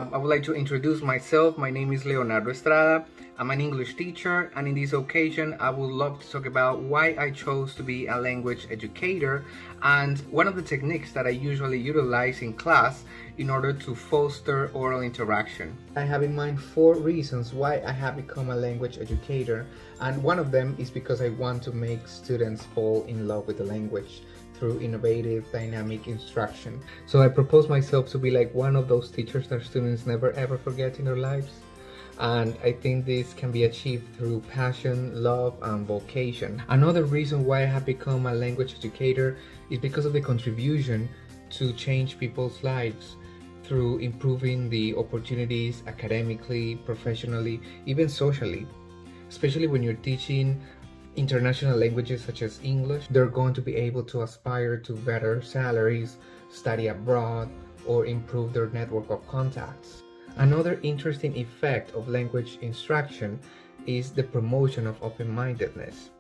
I would like to introduce myself. My name is Leonardo Estrada. I'm an English teacher, and in this occasion, I would love to talk about why I chose to be a language educator and one of the techniques that I usually utilize in class in order to foster oral interaction. I have in mind 4 reasons why I have become a language educator, and one of them is because I want to make students fall in love with the language through innovative, dynamic instruction. So I propose myself to be like one of those teachers that students never ever forget in their lives. And I think this can be achieved through passion, love, and vocation. Another reason why I have become a language educator is because of the contribution to change people's lives through improving the opportunities academically, professionally, even socially. Especially when you're teaching international languages such as English, they're going to be able to aspire to better salaries, study abroad, or improve their network of contacts. Another interesting effect of language instruction is the promotion of open-mindedness,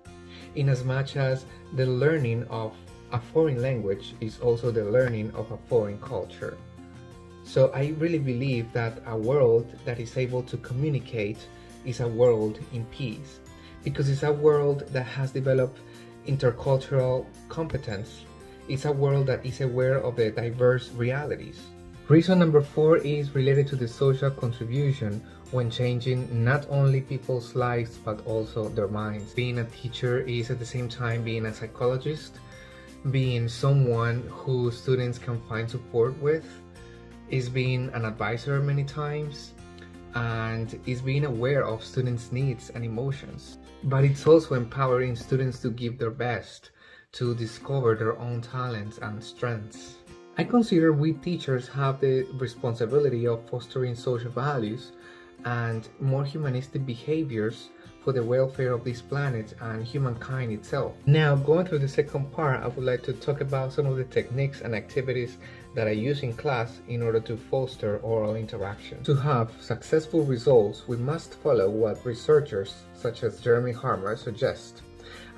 in as much as the learning of a foreign language is also the learning of a foreign culture. So I really believe that a world that is able to communicate is a world in peace, because it's a world that has developed intercultural competence. It's a world that is aware of the diverse realities. Reason number 4 is related to the social contribution when changing not only people's lives but also their minds. Being a teacher is at the same time being a psychologist, being someone who students can find support with, is being an advisor many times, and is being aware of students' needs and emotions. But it's also empowering students to give their best, to discover their own talents and strengths. I consider we teachers have the responsibility of fostering social values and more humanistic behaviors for the welfare of this planet and humankind itself. Now, going through the second part, I would like to talk about some of the techniques and activities that I use in class in order to foster oral interaction. To have successful results, we must follow what researchers such as Jeremy Harmer suggest,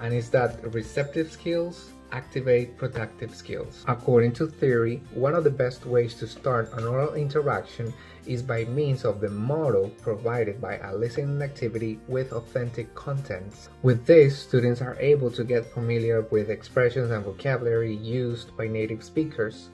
and is that receptive skills activate productive skills. According to theory, one of the best ways to start an oral interaction is by means of the model provided by a listening activity with authentic contents. With this, students are able to get familiar with expressions and vocabulary used by native speakers,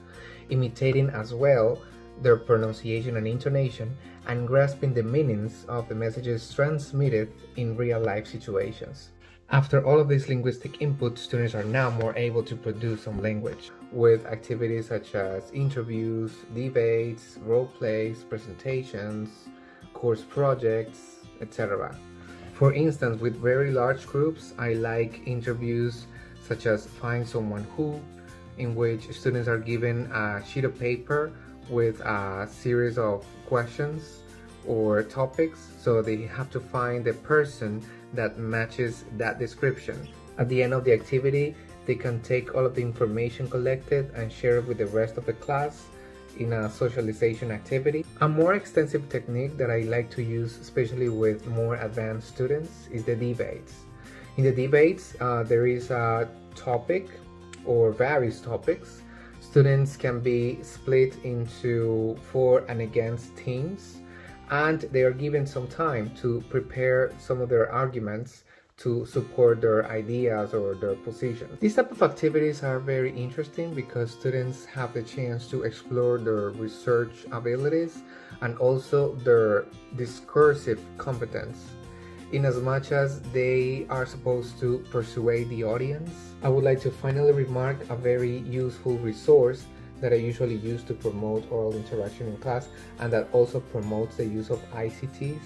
imitating as well their pronunciation and intonation, and grasping the meanings of the messages transmitted in real-life situations. After all of this linguistic input, students are now more able to produce some language with activities such as interviews, debates, role plays, presentations, course projects, etc. For instance, with very large groups, I like interviews such as Find Someone Who, in which students are given a sheet of paper with a series of questions or topics, so they have to find the person that matches that description. At the end of the activity, they can take all of the information collected and share it with the rest of the class in a socialization activity. A more extensive technique that I like to use, especially with more advanced students, is the debates. In the debates, there is a topic or various topics. Students can be split into for and against teams, and they are given some time to prepare some of their arguments to support their ideas or their positions. These type of activities are very interesting because students have the chance to explore their research abilities and also their discursive competence, in as much as they are supposed to persuade the audience. I would like to finally remark a very useful resource that I usually use to promote oral interaction in class, and that also promotes the use of ICTs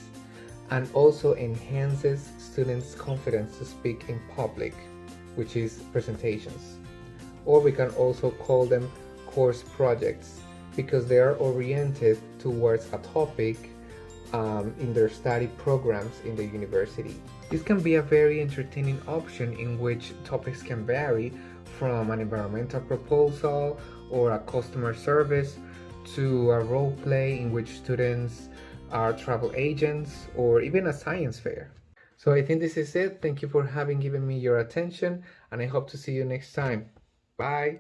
and also enhances students' confidence to speak in public, which is presentations. Or we can also call them course projects because they are oriented towards a topic in their study programs in the university. This can be a very entertaining option in which topics can vary from an environmental proposal or a customer service to a role play in which students are travel agents or even a science fair. So I think this is it. Thank you for having given me your attention, and I hope to see you next time. Bye.